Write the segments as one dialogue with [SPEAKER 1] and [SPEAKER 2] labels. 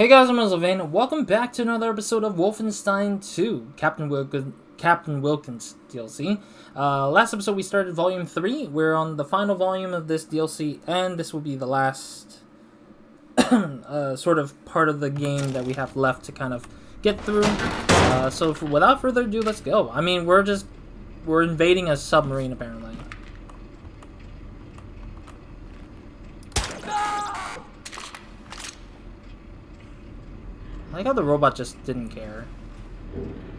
[SPEAKER 1] Hey guys, I'm RozaldVaneGAME. Welcome back to another episode of Wolfenstein 2, Captain Wilkins DLC. Last episode we started Volume 3. We're on the final volume of this DLC, and this will be the last sort of part of the game that we have left to kind of get through. Without further ado, let's go. I mean, we're invading a submarine, apparently. I like how the robot just didn't care.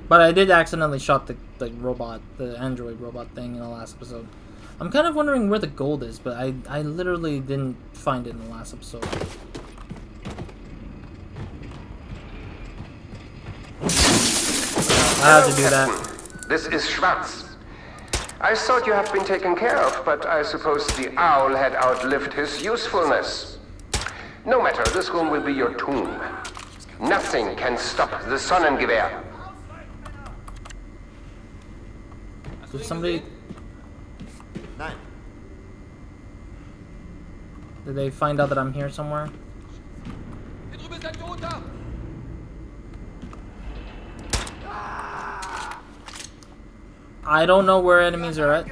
[SPEAKER 1] But I did accidentally shot the robot, the android robot thing in the last episode. I'm kind of wondering where the gold is, but I literally didn't find it in the last episode. I had to do that.
[SPEAKER 2] This is Schwarz. I thought you had been taken care of, but I suppose the owl had outlived his usefulness. No matter, this room will be your tomb. Nothing can stop the Sonnengewehr.
[SPEAKER 1] Did somebody...
[SPEAKER 3] Nein.
[SPEAKER 1] Did they find out that I'm here somewhere? I don't know where enemies are at.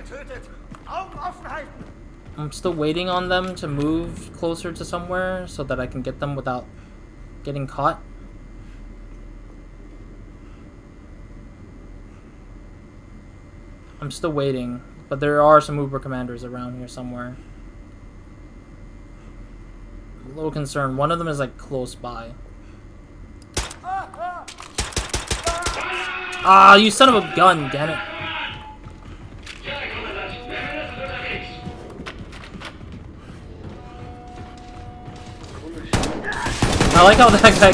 [SPEAKER 1] I'm still waiting on them to move closer to somewhere so that I can get them without getting caught. I'm still waiting, but there are some Uber commanders around here somewhere. I'm a little concerned. One of them is like close by. Ah, you son of a gun, damn it. I like how that guy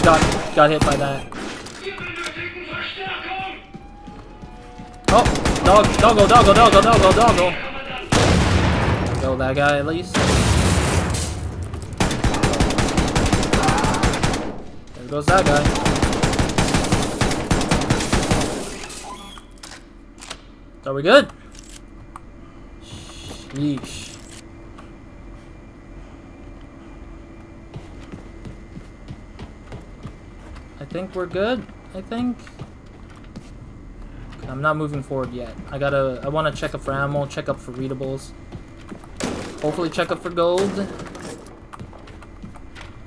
[SPEAKER 1] got hit by that. Oh! Doggo! Go that guy at least. There goes that guy. Are we good? Sheesh. I think we're good. I think. I'm not moving forward yet. I want to check up for ammo, check up for readables. Hopefully check up for gold.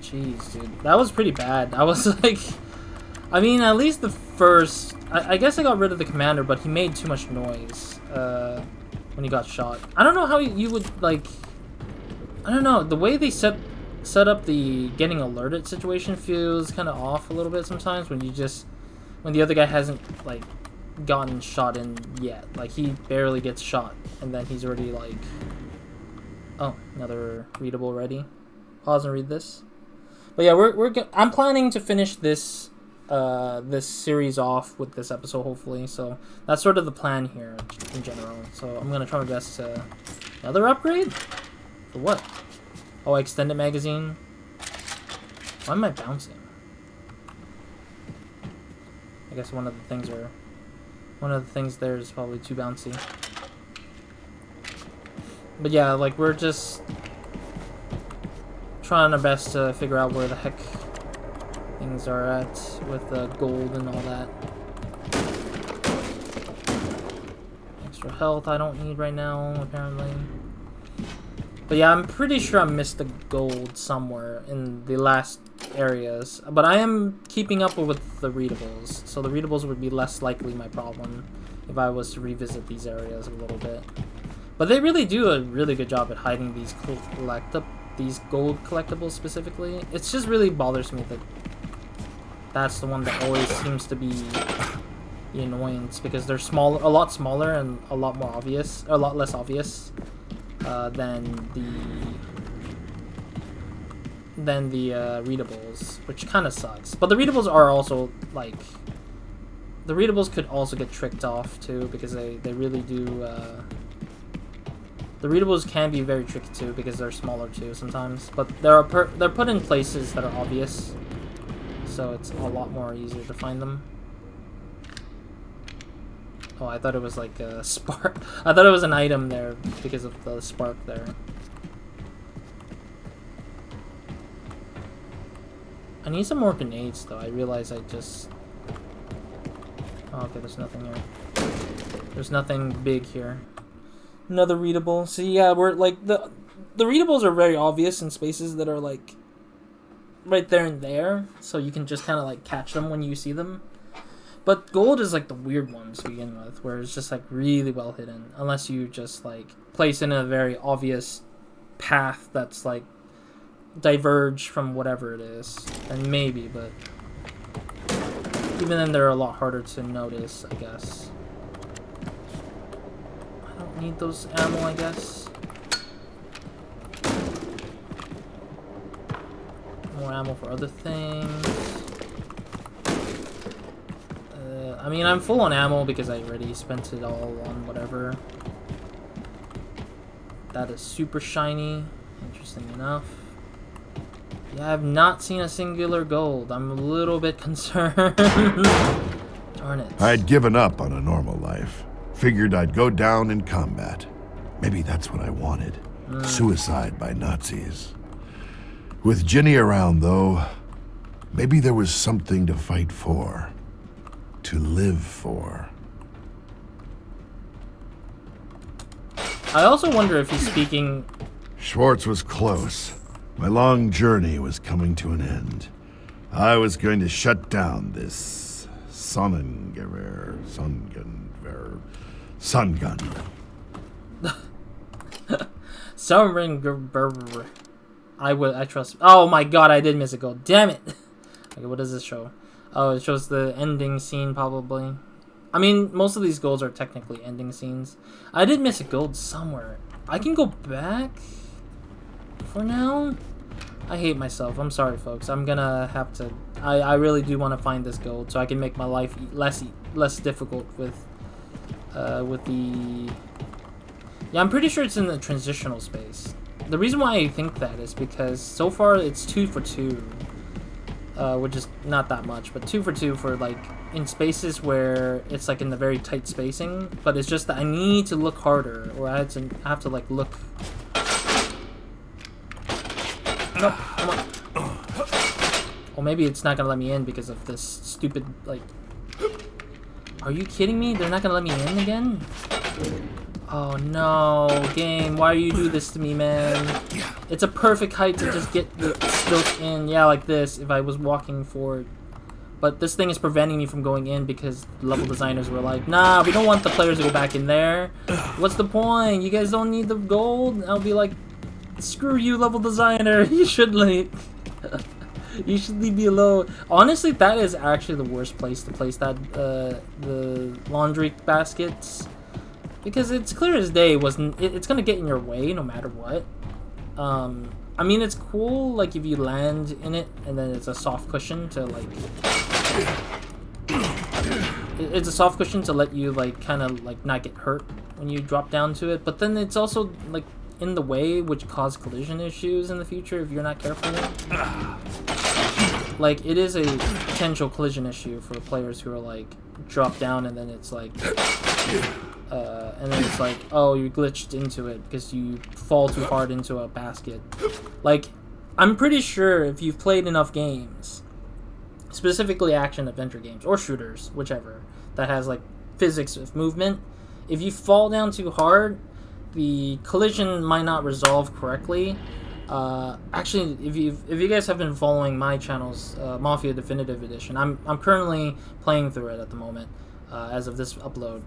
[SPEAKER 1] Jeez, dude. That was pretty bad. I was like... I mean, at least the first... I guess I got rid of the commander, but he made too much noise when he got shot. I don't know how you would, like... I don't know. The way they set up the getting alerted situation feels kind of off a little bit sometimes when you just... When the other guy hasn't, like... gotten shot in yet. Like, he barely gets shot and then he's already like, oh, another readable ready. Pause and read this. But yeah, I'm planning to finish this this series off with this episode, hopefully. So that's sort of the plan here in general. So I'm gonna try my best to... Another upgrade? For what? Oh, extended magazine. Why am I bouncing? I guess one of the things there is probably too bouncy. But yeah, like, we're just trying our best to figure out where the heck things are at with the gold and all that. Extra health I don't need right now, apparently. But yeah, I'm pretty sure I missed the gold somewhere in the last areas, but I am keeping up with the readables, so the readables would be less likely my problem if I was to revisit these areas a little bit. But they really do a really good job at hiding these gold collectibles specifically. It just really bothers me that that's the one that always seems to be the annoyance, because they're a lot smaller and a lot less obvious than the readables, which kind of sucks. But the readables are also, like... The readables could also get tricked off, too, because they really do... The readables can be very tricky, too, because they're smaller, too, sometimes. But they're put in places that are obvious, so it's a lot more easier to find them. Oh, I thought it was like a spark. I thought it was an item there because of the spark there. I need some more grenades, though. I realize I just... Oh, okay, there's nothing here. There's nothing big here. Another readable. So yeah, we're like... The readables are very obvious in spaces that are like... right there and there. So you can just kind of like catch them when you see them. But gold is like the weird one to begin with, where it's just like really well hidden. Unless you just like place in a very obvious path that's like diverge from whatever it is. And maybe, but even then they're a lot harder to notice, I guess. I don't need those ammo, I guess. More ammo for other things. I mean, I'm full on ammo because I already spent it all on whatever. That is super shiny. Interesting enough. Yeah, I've not seen a singular gold. I'm a little bit concerned. Darn it.
[SPEAKER 4] I'd given up on a normal life. Figured I'd go down in combat. Maybe that's what I wanted. Suicide by Nazis. With Ginny around, though, maybe there was something to fight for. To live for.
[SPEAKER 1] I also wonder if he's speaking...
[SPEAKER 4] Schwartz was close. My long journey was coming to an end. I was going to shut down this sun gun.
[SPEAKER 1] Submarine. I trust. Oh my god, I did miss a gold. Damn it. Okay, what does this show? Oh, it shows the ending scene, probably. I mean, most of these golds are technically ending scenes. I did miss a gold somewhere. I can go back for now. I hate myself. I'm sorry, folks. I'm gonna have to... I really do want to find this gold so I can make my life less difficult with the... Yeah, I'm pretty sure it's in the transitional space. The reason why I think that is because so far it's 2 for 2. Which is not that much, but 2 for 2 for like in spaces where it's like in the very tight spacing, but it's just that I need to look harder, or I have to like look. No, come on. Or maybe it's not gonna let me in because of this stupid like. Are you kidding me? They're not gonna let me in again? Oh no, game, why do you do this to me, man? It's a perfect height to just get the stilts in, yeah, like this, if I was walking forward. But this thing is preventing me from going in because level designers were like, nah, we don't want the players to go back in there. What's the point? You guys don't need the gold? I'll be like, screw you, level designer, you should leave. You should leave me alone. Honestly, that is actually the worst place to place that, the laundry baskets. Because it's clear as day, it's gonna get in your way no matter what. I mean, it's cool, like, if you land in it, and then it's a soft cushion to, like... It's a soft cushion to let you, like, kind of, like, not get hurt when you drop down to it. But then it's also, like, in the way, which cause collision issues in the future if you're not careful. Like, it is a potential collision issue for players who are, like, drop down and then it's, like... oh, you glitched into it because you fall too hard into a basket. Like, I'm pretty sure if you've played enough games, specifically action-adventure games, or shooters, whichever, that has, like, physics of movement, if you fall down too hard, the collision might not resolve correctly. Actually, if you guys have been following my channel's Mafia Definitive Edition, I'm currently playing through it at the moment, as of this upload.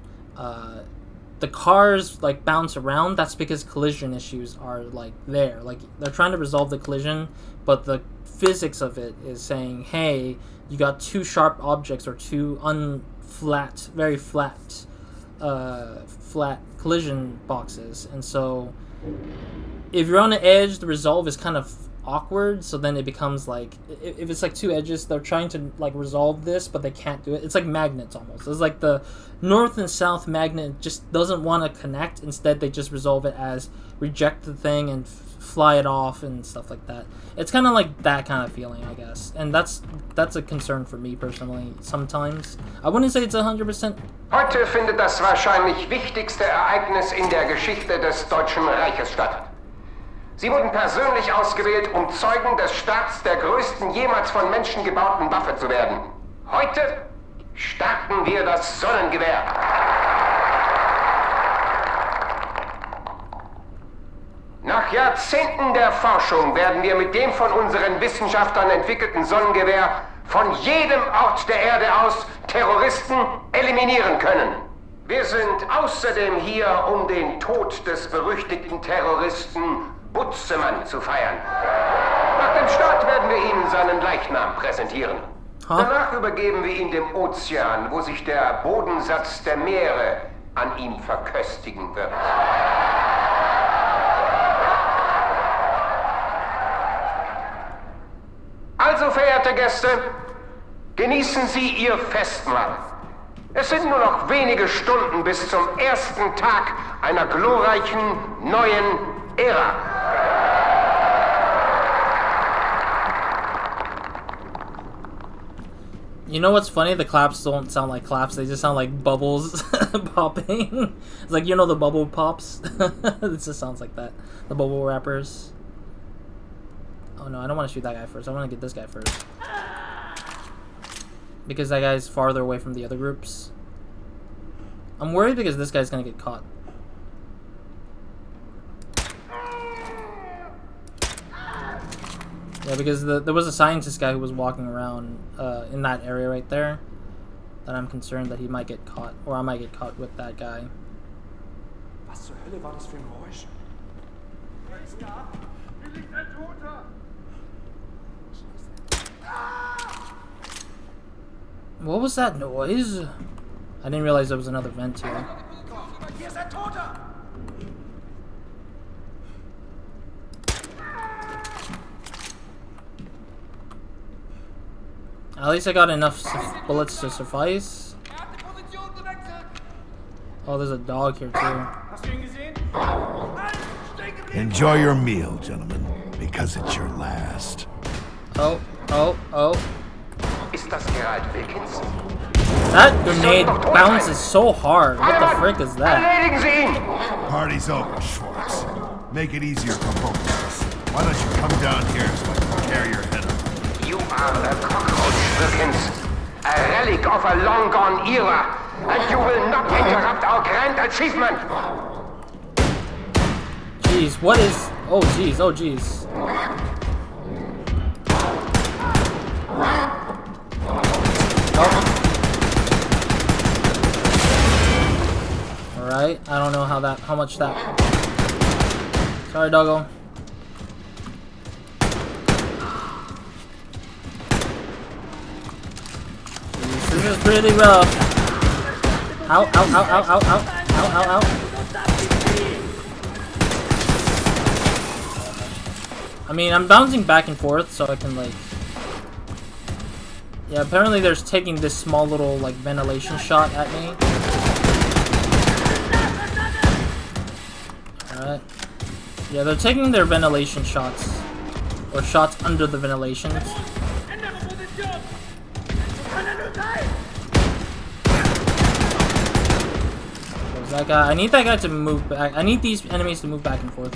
[SPEAKER 1] The cars like bounce around. That's because collision issues are like there. Like they're trying to resolve the collision, but the physics of it is saying, hey, you got two sharp objects or two very flat collision boxes, and so if you're on the edge, the resolve is kind of awkward. So then it becomes like, if it's like two edges, they're trying to like resolve this, but they can't do it. It's like magnets almost. It's like the north and south magnet just doesn't want to connect. Instead, they just resolve it as reject the thing and fly it off and stuff like that. It's kind of like that kind of feeling, I guess, and that's a concern for me personally. Sometimes I wouldn't say it's 100%.
[SPEAKER 2] Heute findet das wahrscheinlich wichtigste Ereignis in der Geschichte des Deutschen Reiches statt. Sie wurden persönlich ausgewählt, um Zeugen des Starts der größten jemals von Menschen gebauten Waffe zu werden. Heute starten wir das Sonnengewehr. Nach Jahrzehnten der Forschung werden wir mit dem von unseren Wissenschaftlern entwickelten Sonnengewehr von jedem Ort der Erde aus Terroristen eliminieren können. Wir sind außerdem hier, um den Tod des berüchtigten Terroristen Butzemann zu feiern. Nach dem Start werden wir Ihnen seinen Leichnam präsentieren. Danach übergeben wir ihn dem Ozean, wo sich der Bodensatz der Meere an ihm verköstigen wird. Also, verehrte Gäste, genießen Sie Ihr Festmahl. Es sind nur noch wenige Stunden bis zum ersten Tag einer glorreichen neuen Ära.
[SPEAKER 1] You know what's funny? The claps don't sound like claps, they just sound like bubbles popping. It's like, you know, the bubble pops? It just sounds like that. The bubble wrappers. Oh no, I don't want to shoot that guy first. I want to get this guy first. Because that guy's farther away from the other groups. I'm worried because this guy's gonna get caught. Yeah, because there was a scientist guy who was walking around in that area right there. That I'm concerned that he might get caught. Or I might get caught with that guy.
[SPEAKER 5] Was zur Hölle war das für ein Geräusch?
[SPEAKER 1] What was that noise? I didn't realize there was another vent here. At least I got enough bullets to suffice. Oh, there's a dog here too.
[SPEAKER 4] Enjoy your meal, gentlemen, because it's your last.
[SPEAKER 1] Oh.
[SPEAKER 2] Ist das Gerald Wilkins?
[SPEAKER 1] That grenade bounces so hard. What the frick is that?
[SPEAKER 2] Erledigen Sie ihn!
[SPEAKER 4] Party's over, Schwartz. Make it easier for both of us. Why don't you come down here so I can tear your head up?
[SPEAKER 2] You are a cockroach, Wilkins. A relic of a long-gone era. And you will not interrupt our grand achievement.
[SPEAKER 1] Jeez, what is... Oh, jeez, oh, jeez. Alright, I don't know how much that... Sorry, doggo. Jeez, this is pretty rough. Ow. I mean, I'm bouncing back and forth so I can, like... Yeah, apparently there's taking this small little, like, ventilation shot at me. Alright. Yeah, they're taking their ventilation shots. Or shots under the ventilations. There's that guy. I need that guy to move back. I need these enemies to move back and forth.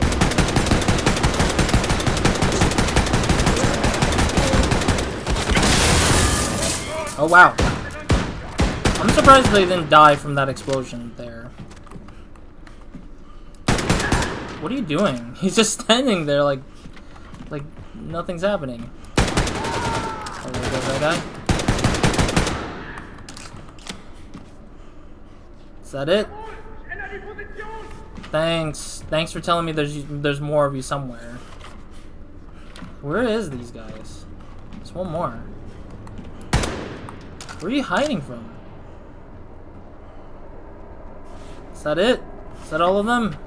[SPEAKER 1] Oh wow. I'm surprised they didn't die from that explosion there. What are you doing? He's just standing there like nothing's happening. Oh, there goes that guy. Is that it? Thanks. Thanks for telling me there's more of you somewhere. Where is these guys? There's one more. Where are you hiding from? Is that it? Is that all of them?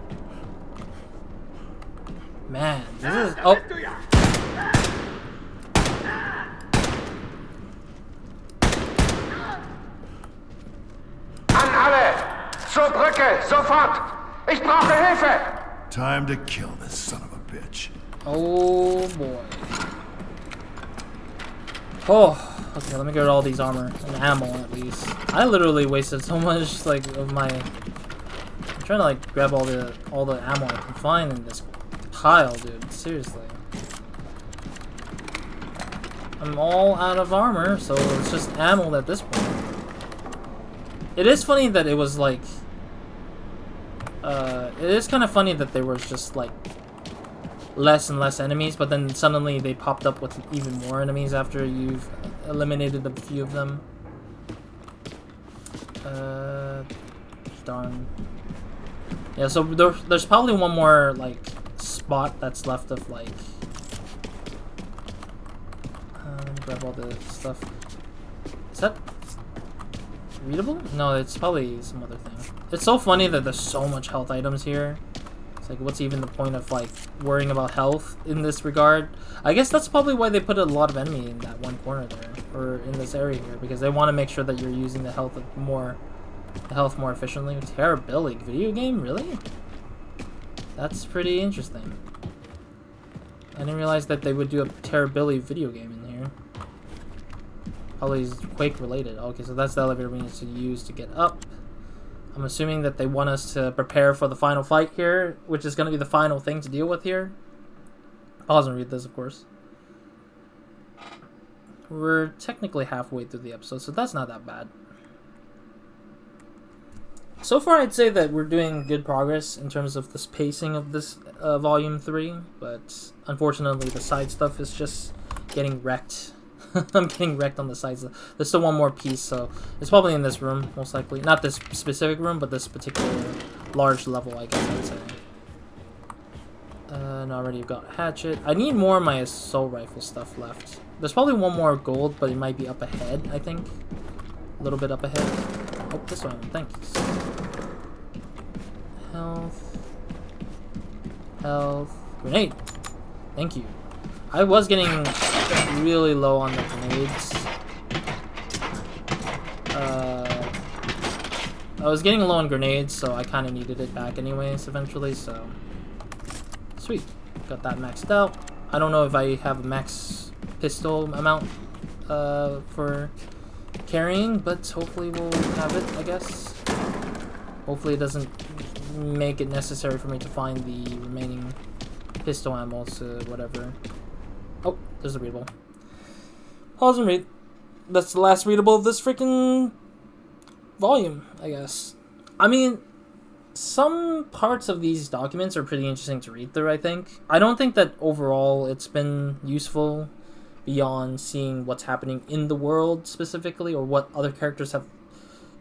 [SPEAKER 1] Man, this is... Oh!
[SPEAKER 2] An alle! Zur Brücke! Sofort! Ich brauche Hilfe!
[SPEAKER 4] Time to kill this son of a bitch.
[SPEAKER 1] Oh boy. Oh, okay, let me get all these armor and ammo at least. I literally wasted so much of my... I'm trying to grab all the ammo I can find in this Kyle, dude. Seriously. I'm all out of armor, so it's just ammo at this point. It is funny that it was like... it is kind of funny that there was just like less and less enemies, but then suddenly they popped up with even more enemies after you've eliminated a few of them. Darn. Yeah, so there's probably one more like spot that's left of like grab all the stuff. Is that readable? No, it's probably some other thing. It's so funny that there's so much health items here. It's like, what's even the point of like worrying about health in this regard? I guess that's probably why they put a lot of enemy in that one corner there, or in this area here, because they want to make sure that you're using the health more efficiently. Terrorbilly video game, really? That's pretty interesting. I didn't realize that they would do a Terrorbilly video game in here. Probably Quake related. Okay, so that's the elevator we need to use to get up. I'm assuming that they want us to prepare for the final fight here, which is going to be the final thing to deal with here. Pause and read this, of course. We're technically halfway through the episode, so that's not that bad. So far, I'd say that we're doing good progress in terms of this pacing of this Volume 3, but unfortunately the side stuff is just getting wrecked. I'm getting wrecked on the sides. There's still one more piece, so it's probably in this room, most likely. Not this specific room, but this particular large level, I guess I'd say. And already got a hatchet. I need more of my assault rifle stuff left. There's probably one more gold, but it might be up ahead, I think. A little bit up ahead. Oh, this one. Thanks. Health. Health. Grenade. Thank you. I was getting really low on the grenades. I was getting low on grenades, so I kind of needed it back anyways eventually, so... Sweet. Got that maxed out. I don't know if I have a max pistol amount for carrying, but hopefully we'll have it, I guess. Hopefully it doesn't make it necessary for me to find the remaining pistol ammo, so whatever. Oh, there's a readable. Pause and read. That's the last readable of this freaking volume, I guess. I mean, some parts of these documents are pretty interesting to read through, I think. I don't think that overall it's been useful beyond seeing what's happening in the world specifically, or what other characters have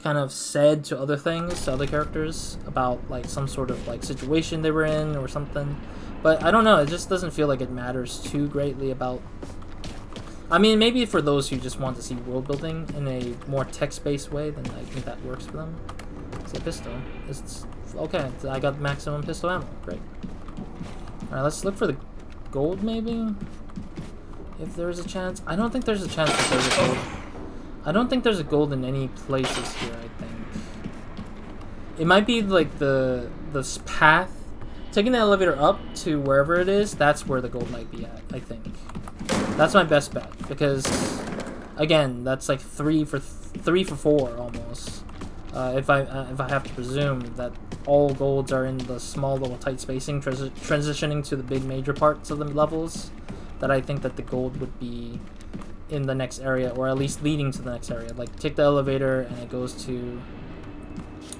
[SPEAKER 1] kind of said to other things, to other characters, about like some sort of like situation they were in or something. But I don't know, it just doesn't feel like it matters too greatly about... I mean, maybe for those who just want to see world building in a more text-based way, then I think that works for them. It's a pistol. It's okay, I got maximum pistol ammo. Great. Alright, let's look for the gold, maybe? If there's a chance. I don't think there's a chance that there's a gold. I don't think there's a gold in any places here, I think. It might be like this path. Taking the elevator up to wherever it is, that's where the gold might be at, I think. That's my best bet, because, again, that's like 3 for 4 almost. If I have to presume that all golds are in the small little tight spacing, transitioning to the big major parts of the levels, that I think that the gold would be in the next area, or at least leading to the next area. Like, take the elevator and it goes to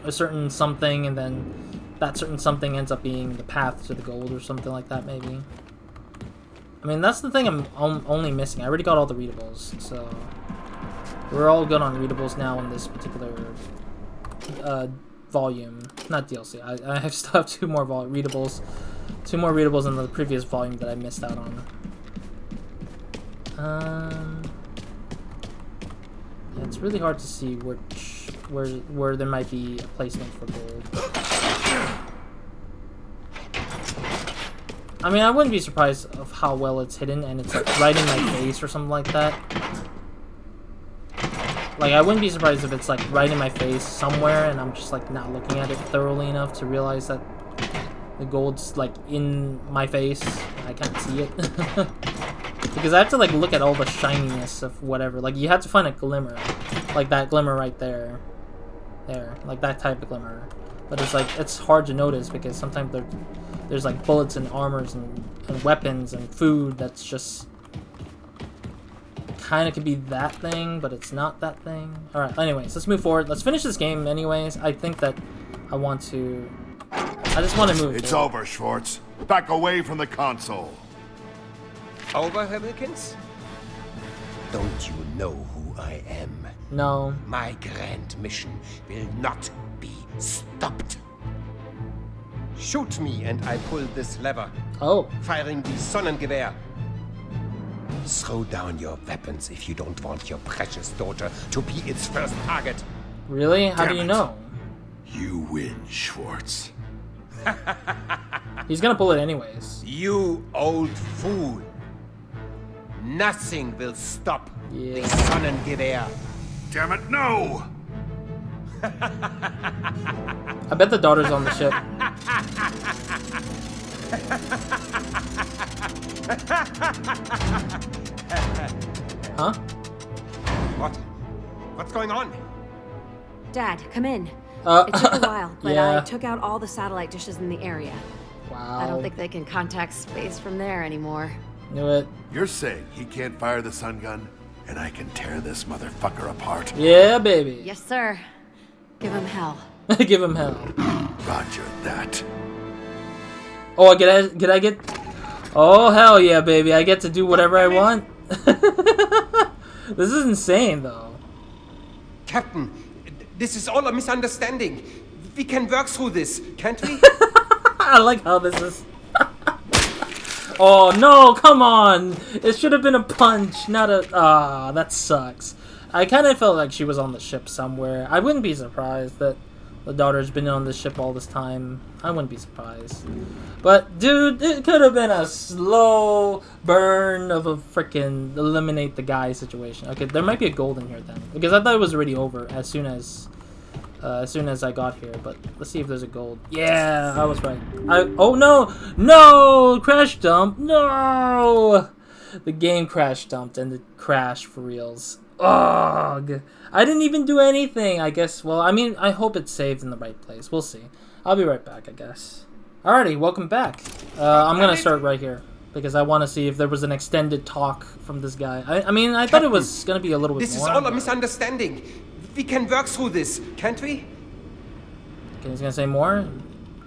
[SPEAKER 1] a certain something, and then that certain something ends up being the path to the gold or something like that, maybe. I mean, that's the thing I'm only missing. I already got all the readables, so we're all good on readables now in this particular volume. Not DLC. I have still have 2 more readables. 2 more readables in the previous volume that I missed out on. Yeah, it's really hard to see where there might be a placement for gold. I mean, I wouldn't be surprised of how well it's hidden, and it's like right in my face or something like that. Like, I wouldn't be surprised if it's like right in my face somewhere, and I'm just like not looking at it thoroughly enough to realize that the gold's like in my face. I can't see it. Because I have to like look at all the shininess of whatever. Like, you have to find a glimmer. Like that glimmer right there. There. Like that type of glimmer. But it's like, it's hard to notice because sometimes there's like bullets and armors and weapons and food that's just kind of could be that thing, but it's not that thing. Alright, anyways, let's move forward. Let's finish this game anyways. I think that I just want to move
[SPEAKER 4] It's
[SPEAKER 1] forward.
[SPEAKER 4] over, Schwartz. Back away from the console.
[SPEAKER 6] Over, Herr Wilkins? Don't you know who I am?
[SPEAKER 1] No.
[SPEAKER 6] My grand mission will not be stopped. Shoot me and I pull this lever,
[SPEAKER 1] Oh.
[SPEAKER 6] firing the Sonnengewehr. Throw down your weapons if you don't want your precious daughter to be its first target.
[SPEAKER 1] Really? How do
[SPEAKER 4] Damn
[SPEAKER 1] you
[SPEAKER 4] it.
[SPEAKER 1] know?
[SPEAKER 4] You win, Schwartz.
[SPEAKER 1] He's gonna pull it anyways.
[SPEAKER 6] You old fool. Nothing will stop
[SPEAKER 1] Yeah.
[SPEAKER 6] the Sonnengewehr.
[SPEAKER 4] Damn it, no!
[SPEAKER 1] I bet the daughter's on the ship. Huh?
[SPEAKER 6] What's going on?
[SPEAKER 7] Dad, come in. It took a while, but
[SPEAKER 1] yeah.
[SPEAKER 7] I took out all the satellite dishes in the area.
[SPEAKER 1] Wow.
[SPEAKER 7] I don't think they can contact space from there anymore.
[SPEAKER 1] Knew it.
[SPEAKER 4] You're saying he can't fire the sun gun, and I can tear this motherfucker apart?
[SPEAKER 1] Yeah, baby.
[SPEAKER 7] Yes, sir. Give him hell.
[SPEAKER 1] Give him hell.
[SPEAKER 4] Roger that.
[SPEAKER 1] Oh, get I get? Oh hell yeah, baby! I get to do whatever I want. This is insane, though.
[SPEAKER 6] Captain, this is all a misunderstanding. We can work through this, can't we?
[SPEAKER 1] I like how this is. Oh no! Come on! It should have been a punch, not a. Ah, that sucks. I kind of felt like she was on the ship somewhere. I wouldn't be surprised that the daughter's been on the ship all this time. I wouldn't be surprised. But dude, it could have been a slow burn of a freaking eliminate the guy situation. Okay, there might be a gold in here then, because I thought it was already over as soon as I got here. But let's see if there's a gold. Yeah, I was right. Oh no, crash dump. No, the game crash dumped and it crashed for reals. Ugh. I didn't even do anything, I guess. Well, I mean, I hope it's saved in the right place. We'll see. I'll be right back, I guess. Alrighty, welcome back. I'm gonna start right here, because I want to see if there was an extended talk from this guy. I mean, I thought it was gonna be a little bit
[SPEAKER 6] This
[SPEAKER 1] more.
[SPEAKER 6] is all a misunderstanding. We can work through this, can't we?
[SPEAKER 1] Okay, he's gonna say more?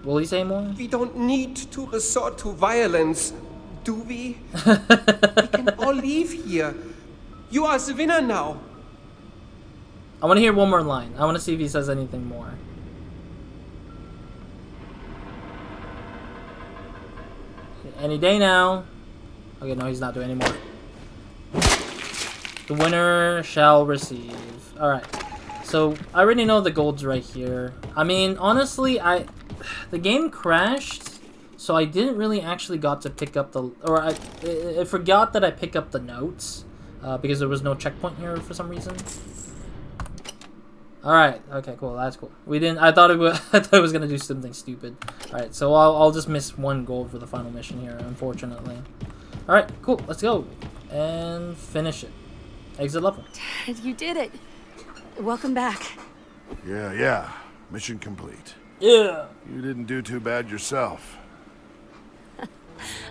[SPEAKER 1] Will he say more?
[SPEAKER 6] We don't need to resort to violence, do we? We can all leave here. You are the winner now.
[SPEAKER 1] I want to hear one more line. I want to see if he says anything more. Any day now. Okay, no, he's not doing any more. The winner shall receive. Alright. So, I already know the gold's right here. I mean, honestly, the game crashed, so I didn't really actually got to pick up the... Or I forgot that I pick up the notes. Because there was no checkpoint here for some reason. Alright, okay, cool, that's cool. I thought it was gonna do something stupid. Alright, so I'll just miss one gold for the final mission here, unfortunately. Alright, cool, let's go. And finish it. Exit level.
[SPEAKER 7] Dad, you did it. Welcome back.
[SPEAKER 4] Yeah. Mission complete.
[SPEAKER 1] Yeah!
[SPEAKER 4] You didn't do too bad yourself.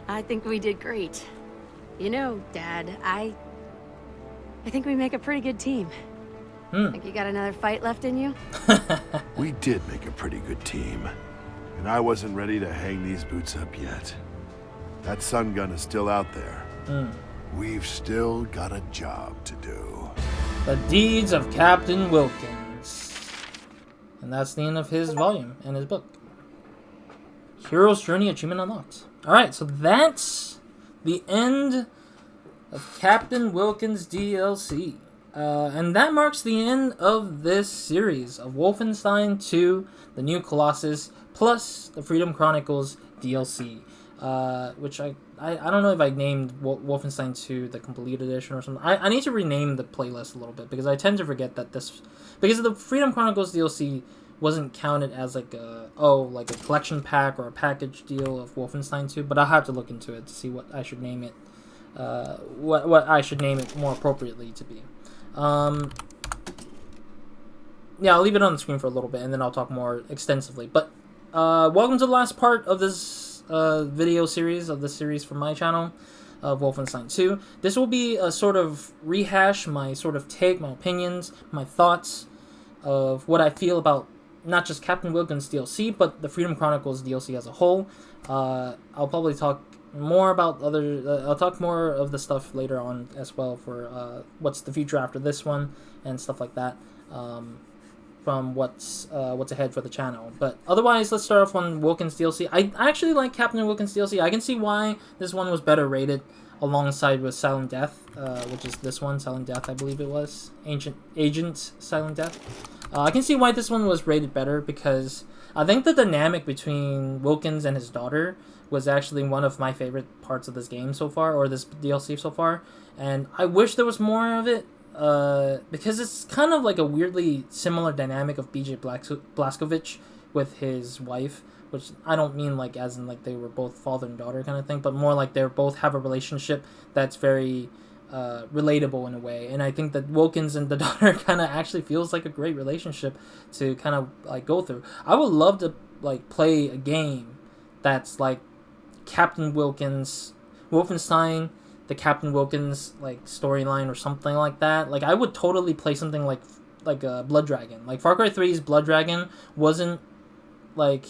[SPEAKER 7] I think we did great. You know, Dad, I think we make a pretty good team. Think you got another fight left in you?
[SPEAKER 4] We did make a pretty good team. And I wasn't ready to hang these boots up yet. That sun gun is still out there. We've still got a job to do.
[SPEAKER 1] The Deeds of Captain Wilkins. And that's the end of his volume and his book. Hero's Journey achievement unlocked. Alright, so that's the end of Captain Wilkins DLC. And that marks the end of this series of Wolfenstein 2, the new Colossus, plus the Freedom Chronicles DLC. Which I don't know if I named Wolfenstein 2 the complete edition or something. I need to rename the playlist a little bit, because I tend to forget that because the Freedom Chronicles DLC wasn't counted as like a collection pack or a package deal of Wolfenstein 2, but I'll have to look into it to see what I should name it. What I should name it more appropriately to be. Yeah, I'll leave it on the screen for a little bit, and then I'll talk more extensively. But welcome to the last part of this video series of the series from my channel of Wolfenstein 2. This will be a sort of rehash, my sort of take, my opinions, my thoughts of what I feel about not just Captain Wilkins DLC, but the Freedom Chronicles DLC as a whole. I'll probably talk more about I'll talk more of the stuff later on as well for what's the future after this one and stuff like that. From what's ahead for the channel. But otherwise, let's start off on Wilkins DLC. I actually like Captain Wilkins DLC. I can see why this one was better rated alongside with Silent Death, which is this one, Silent Death, I believe it was. Agent Silent Death. I can see why this one was rated better, because I think the dynamic between Wilkins and his daughter was actually one of my favorite parts of this game so far, or this DLC so far, and I wish there was more of it, because it's kind of like a weirdly similar dynamic of BJ Blazkowicz with his wife, which I don't mean like as in like they were both father and daughter kind of thing, but more like they both have a relationship that's very relatable in a way. And I think that Wilkins and the daughter kind of actually feels like a great relationship to kind of like go through. I would love to like play a game that's like Captain Wilkins, Wolfenstein, the Captain Wilkins like storyline or something like that. Like I would totally play something like Blood Dragon. Like Far Cry 3's Blood Dragon wasn't like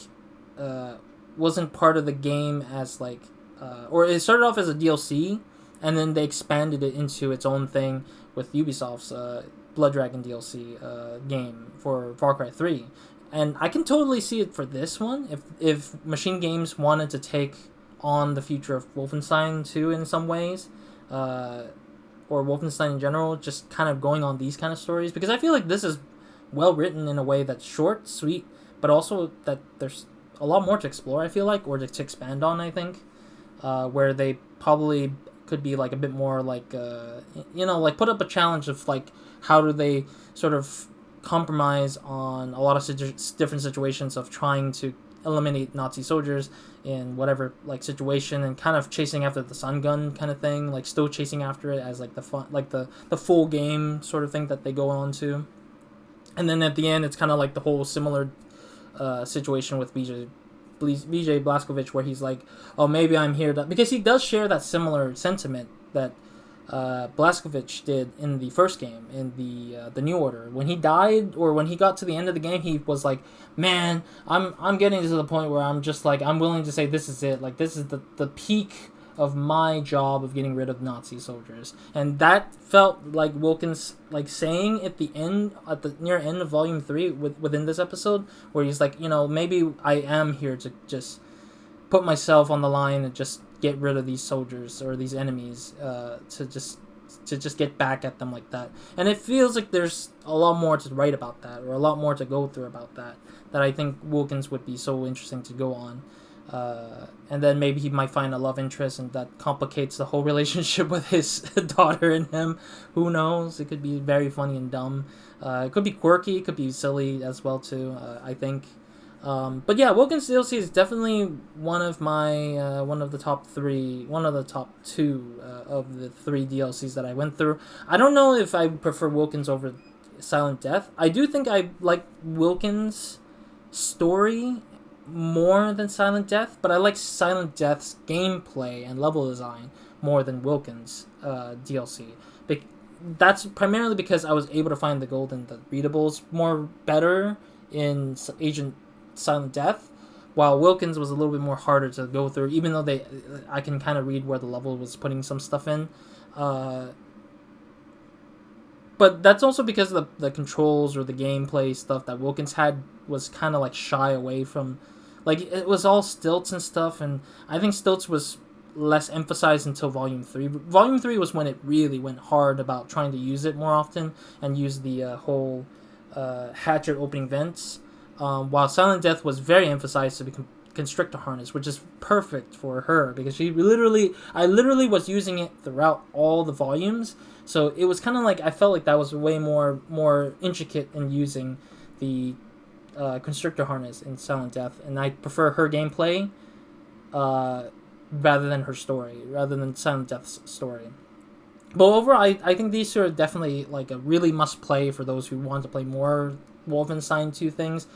[SPEAKER 1] wasn't part of the game as like or it started off as a DLC, and then they expanded it into its own thing with Ubisoft's Blood Dragon DLC game for Far Cry 3. And I can totally see it for this one if Machine Games wanted to take on the future of Wolfenstein 2 in some ways, or Wolfenstein in general, just kind of going on these kind of stories, because I feel like this is well written in a way that's short, sweet, but also that there's a lot more to explore, I feel like, or to expand on, I think, where they probably could be like a bit more like, like put up a challenge of like how do they sort of compromise on a lot of different situations of trying to eliminate Nazi soldiers in whatever like situation, and kind of chasing after the sun gun kind of thing, like still chasing after it as like the fun, like the full game sort of thing that they go on to. And then at the end it's kind of like the whole similar situation with BJ Blazkowicz, where he's like, oh, maybe I'm here to, because he does share that similar sentiment that Blazkowicz did in the first game, in the New Order. When he died, or when he got to the end of the game, he was like, man, I'm getting to the point where I'm just like, I'm willing to say this is it, like this is the peak of my job of getting rid of Nazi soldiers. And that felt like Wilkins like saying at the end, at the near end of Volume 3 within this episode, where he's like, maybe I am here to just put myself on the line and just get rid of these soldiers or these enemies, to just get back at them like that. And it feels like there's a lot more to write about that, or a lot more to go through about that I think Wilkins would be so interesting to go on. And then maybe he might find a love interest, and that complicates the whole relationship with his daughter and him. Who knows? It could be very funny and dumb. It could be quirky. It could be silly as well too. I think. But yeah, Wilkins DLC is definitely one of my one of the top two of the 3 DLCs that I went through. I don't know if I prefer Wilkins over Silent Death. I do think I like Wilkins' story more than Silent Death, but I like Silent Death's gameplay and level design more than Wilkins' DLC. That's primarily because I was able to find the gold and the readables more better in Agent Silent Death, while Wilkins was a little bit more harder to go through, even though I can kind of read where the level was putting some stuff in. But that's also because the controls or the gameplay stuff that Wilkins had was kind of like shy away from. Like, it was all stilts and stuff, and I think stilts was less emphasized until Volume 3. Volume 3 was when it really went hard about trying to use it more often, and use the whole hatchet opening vents, while Silent Death was very emphasized to become constrictor harness, which is perfect for her, because I literally was using it throughout all the volumes, so it was kind of like, I felt like that was way more intricate in using the constrictor harness in Silent Death, and I prefer her gameplay rather than her story, rather than Silent Death's story. But overall, I think these two are definitely like a really must play for those who want to play more Wolfenstein 2 things.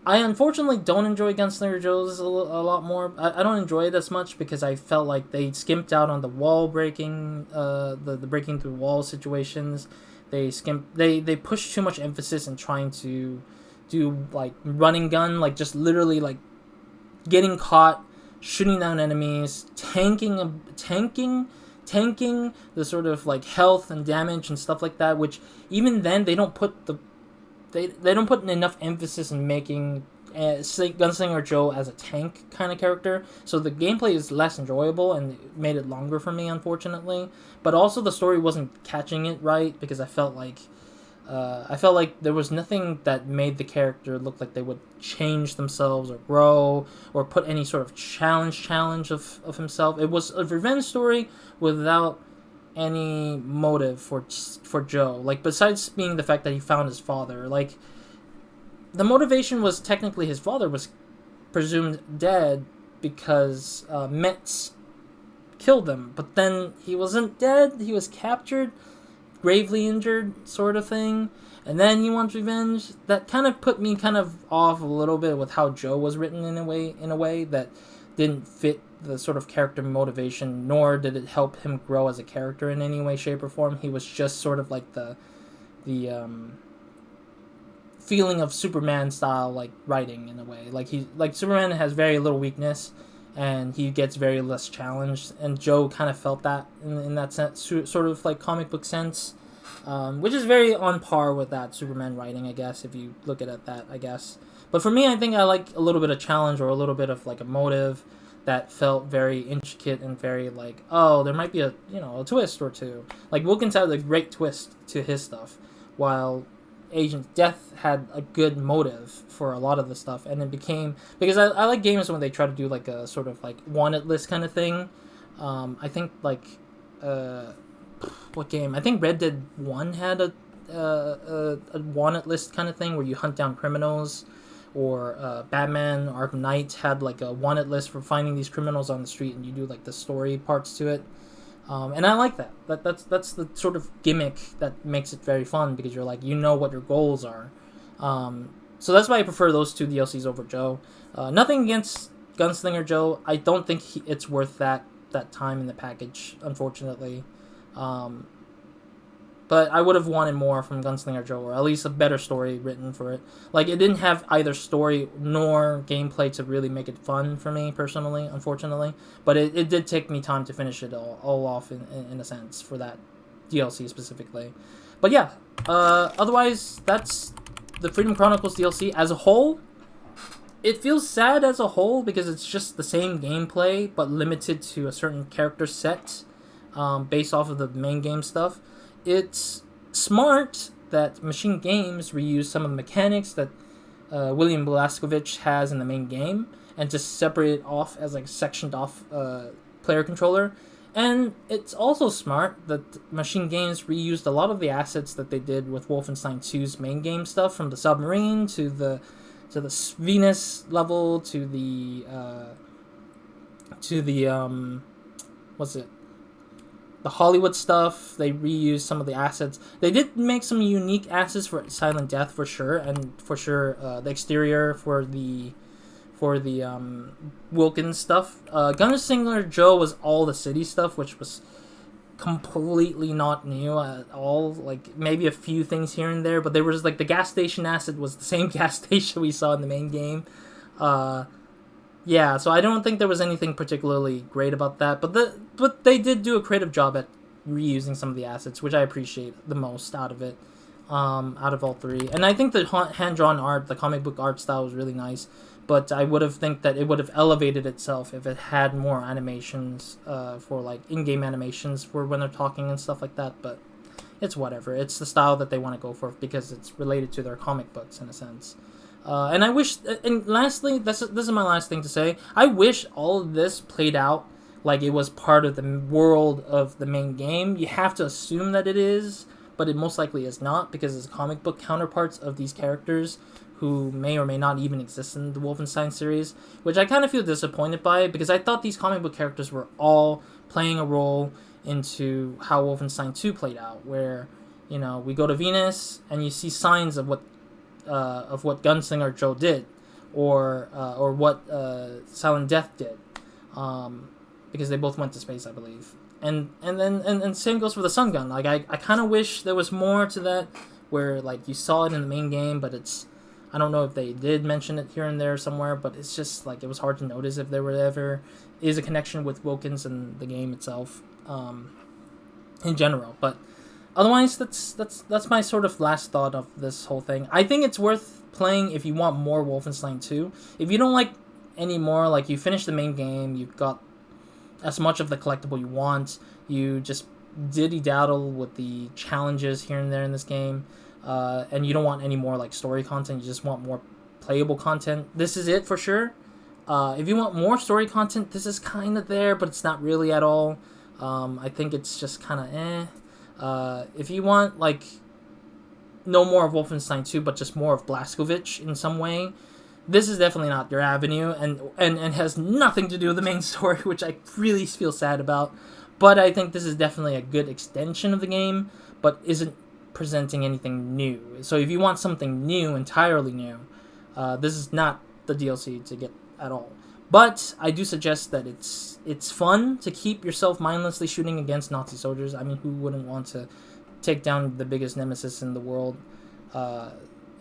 [SPEAKER 1] I unfortunately don't enjoy Gunslinger Joe's a lot more. I don't enjoy it as much because I felt like they skimped out on the wall breaking, the breaking through wall situations. They pushed too much emphasis in trying to do like running gun, like just literally like getting caught, shooting down enemies, tanking the sort of like health and damage and stuff like that. Which even then they don't put they don't put enough emphasis in making Gunslinger Joe as a tank kind of character, so the gameplay is less enjoyable and it made it longer for me, unfortunately. But also the story wasn't catching it right because I felt like there was nothing that made the character look like they would change themselves or grow or put any sort of challenge of himself. It was a revenge story without any motive for Joe. Like, besides being the fact that he found his father, like, the motivation was technically his father was presumed dead because Mets killed him. But then he wasn't dead. He was captured, gravely injured, sort of thing. And then he wants revenge. That kind of put me kind of off a little bit with how Joe was written in a way that didn't fit the sort of character motivation, nor did it help him grow as a character in any way, shape, or form. He was just sort of like the feeling of Superman style like writing in a way. Like Superman has very little weakness and he gets very less challenged, and Joe kind of felt that in that sense, sort of like comic book sense, which is very on par with that Superman writing, I guess, if you look at that, I guess. But for me, I think I like a little bit of challenge or a little bit of like a motive that felt very intricate and very like, oh, there might be a twist or two. Like Wilkins had a great twist to his stuff, while Agent Death had a good motive for a lot of the stuff, and it became, because I like games when they try to do like a sort of like wanted list kind of thing. I think like what game? I think Red Dead 1 had a wanted list kind of thing where you hunt down criminals, or Batman Arkham Knight had like a wanted list for finding these criminals on the street, and you do like the story parts to it. And I like that. That's the sort of gimmick that makes it very fun, because you're like, you know what your goals are. So that's why I prefer those two DLCs over Joe. Nothing against Gunslinger Joe. I don't think it's worth that time in the package, unfortunately. But I would have wanted more from Gunslinger Joe, or at least a better story written for it. Like, it didn't have either story nor gameplay to really make it fun for me, personally, unfortunately. But it did take me time to finish it all off, in a sense, for that DLC specifically. But yeah, otherwise, that's the Freedom Chronicles DLC. As a whole, it feels sad as a whole, because it's just the same gameplay, but limited to a certain character set, based off of the main game stuff. It's smart that Machine Games reused some of the mechanics that William Blazkowicz has in the main game, and just separate it off as like sectioned off player controller. And it's also smart that Machine Games reused a lot of the assets that they did with Wolfenstein 2's main game stuff, from the Submarine to the Venus level to the the Hollywood stuff. They reused some of the assets. They did make some unique assets for Silent Death, for sure, and for sure the exterior for the Wilkins stuff. Gunslinger Joe was all the city stuff, which was completely not new at all. Like, maybe a few things here and there, but there was like the gas station asset was the same gas station we saw in the main game. Yeah, so I don't think there was anything particularly great about that, but they did do a creative job at reusing some of the assets, which I appreciate the most out of it, out of all three. And I think the hand-drawn art, the comic book art style, was really nice, but I would have think that it would have elevated itself if it had more animations, for like in-game animations for when they're talking and stuff like that. But it's whatever. It's the style that they want to go for, because it's related to their comic books in a sense. And I wish, and lastly, this is my last thing to say, I wish all of this played out like it was part of the world of the main game. You have to assume that it is, but it most likely is not, because it's comic book counterparts of these characters who may or may not even exist in the Wolfenstein series, which I kind of feel disappointed by, because I thought these comic book characters were all playing a role into how Wolfenstein 2 played out, where, you know, we go to Venus and you see signs of what Gunslinger Joe did. or what Silent Death did, because they both went to space, I believe. And same goes for the Sun Gun. Like I kind of wish there was more to that, where like you saw it in the main game, but I don't know if they did mention it here and there somewhere, but it's just like it was hard to notice if there were ever is a connection with Wilkins and the game itself, in general. But otherwise, that's my sort of last thought of this whole thing. I think it's worth playing if you want more Wolfenstein 2. If you don't like any more, like you finished the main game, you've got as much of the collectible you want, you just diddy-daddle with the challenges here and there in this game, and you don't want any more like story content, you just want more playable content, this is it for sure. If you want more story content, this is kind of there, but it's not really at all. I think it's just kind of if you want like no more of Wolfenstein 2, but just more of Blazkowicz in some way, this is definitely not your avenue, and has nothing to do with the main story, which I really feel sad about. But I think this is definitely a good extension of the game, but isn't presenting anything new. So if you want something new, entirely new, this is not the DLC to get at all. But I do suggest that it's fun to keep yourself mindlessly shooting against Nazi soldiers. I mean, who wouldn't want to take down the biggest nemesis in the world,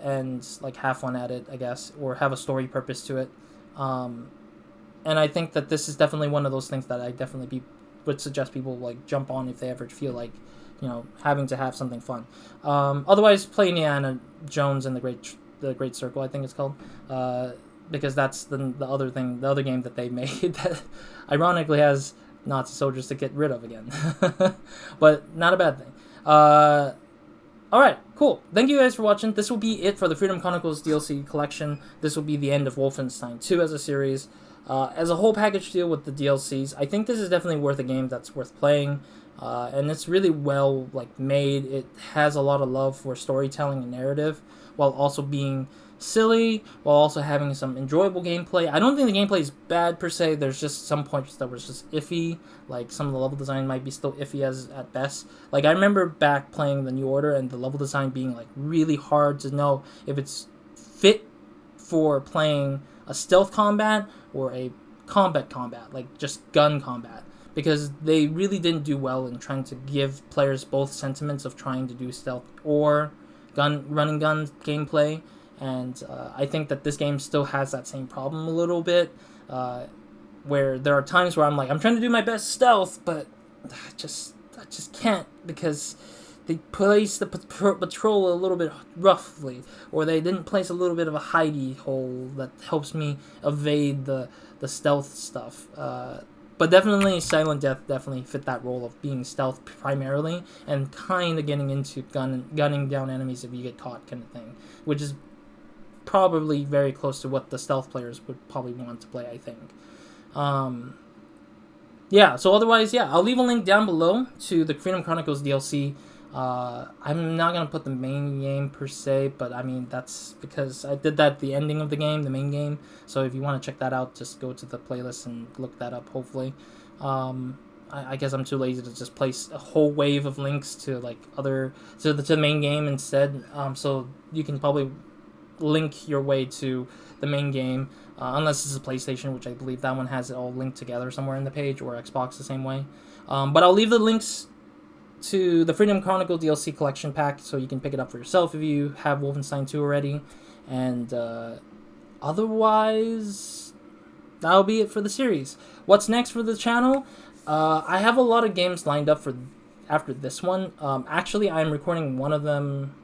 [SPEAKER 1] and like have fun at it, I guess, or have a story purpose to it. And I think that this is definitely one of those things that I definitely would suggest people like jump on if they ever feel like, having to have something fun. Otherwise, play Indiana Jones and the Great Circle, I think it's called, because that's the other game that they made that ironically has Nazi soldiers to get rid of again. But not a bad thing. Alright, cool. Thank you guys for watching. This will be it for the Freedom Chronicles DLC collection. This will be the end of Wolfenstein 2 as a series. As a whole package deal with the DLCs, I think this is definitely worth a game that's worth playing. And it's really well made. It has a lot of love for storytelling and narrative, while also being silly, while also having some enjoyable gameplay. I don't think the gameplay is bad per se. There's just some points that was just iffy. Like some of the level design might be still iffy at best. Like I remember back playing the New Order and the level design being really hard to know if it's fit for playing a stealth combat or a combat, like just gun combat, because they really didn't do well in trying to give players both sentiments of trying to do stealth or run and gun gameplay. And I think that this game still has that same problem a little bit, where there are times where I'm trying to do my best stealth, but I just can't, because they placed the patrol a little bit roughly, or they didn't place a little bit of a hidey hole that helps me evade the stealth stuff. But definitely Silent Death definitely fit that role of being stealth primarily, and kind of getting into gunning down enemies if you get caught kind of thing, which is probably very close to what the stealth players would probably want to play, I think. Yeah, so otherwise, yeah, I'll leave a link down below to the Freedom Chronicles DLC. I'm not going to put the main game per se, but I mean, that's because I did that at the ending of the game, the main game. So if you want to check that out, just go to the playlist and look that up, hopefully. I guess I'm too lazy to just place a whole wave of links to to the main game instead. So you can probably link your way to the main game, unless it's a PlayStation, which I believe that one has it all linked together somewhere in the page, or Xbox the same way. But I'll leave the links to the Freedom Chronicle DLC collection pack, so you can pick it up for yourself if you have Wolfenstein 2 already. And otherwise, that'll be it for the series. What's next for the channel? I have a lot of games lined up for after this one. Actually, I'm recording one of them.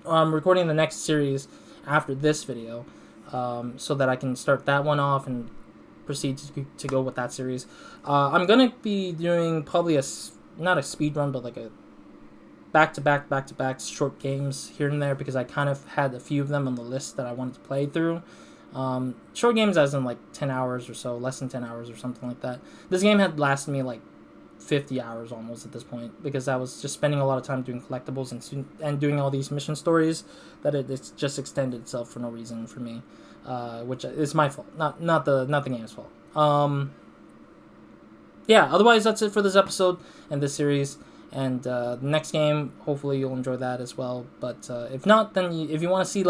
[SPEAKER 1] I'm recording the next series after this video, so that I can start that one off and proceed to go with that series. I'm gonna be doing probably not a speed run, but like a back-to-back short games here and there, because I kind of had a few of them on the list that I wanted to play through. Short games as in 10 hours or so, less than 10 hours or something like that. This game had lasted me 50 hours almost at this point, because I was just spending a lot of time doing collectibles and doing all these mission stories, that it's just extended itself for no reason for me, which is my fault, not the game's fault. Yeah, otherwise that's it for this episode and this series, and the next game, hopefully you'll enjoy that as well. But if not, then if you want to see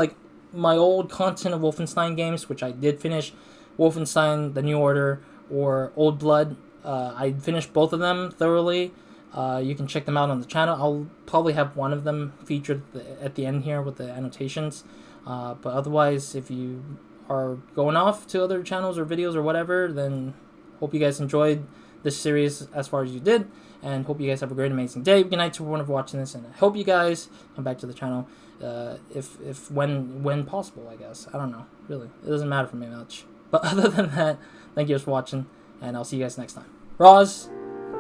[SPEAKER 1] my old content of Wolfenstein games, which I did finish, Wolfenstein: The New Order or Old Blood, I finished both of them thoroughly. You can check them out on the channel. I'll probably have one of them featured at the end here with the annotations. But otherwise, if you are going off to other channels or videos or whatever, then hope you guys enjoyed this series as far as you did, and hope you guys have a great, amazing day. Good night to everyone for watching this, and I hope you guys come back to the channel when possible, I guess. I don't know, really. It doesn't matter for me much. But other than that, thank you guys for watching, and I'll see you guys next time. Roz,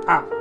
[SPEAKER 1] out.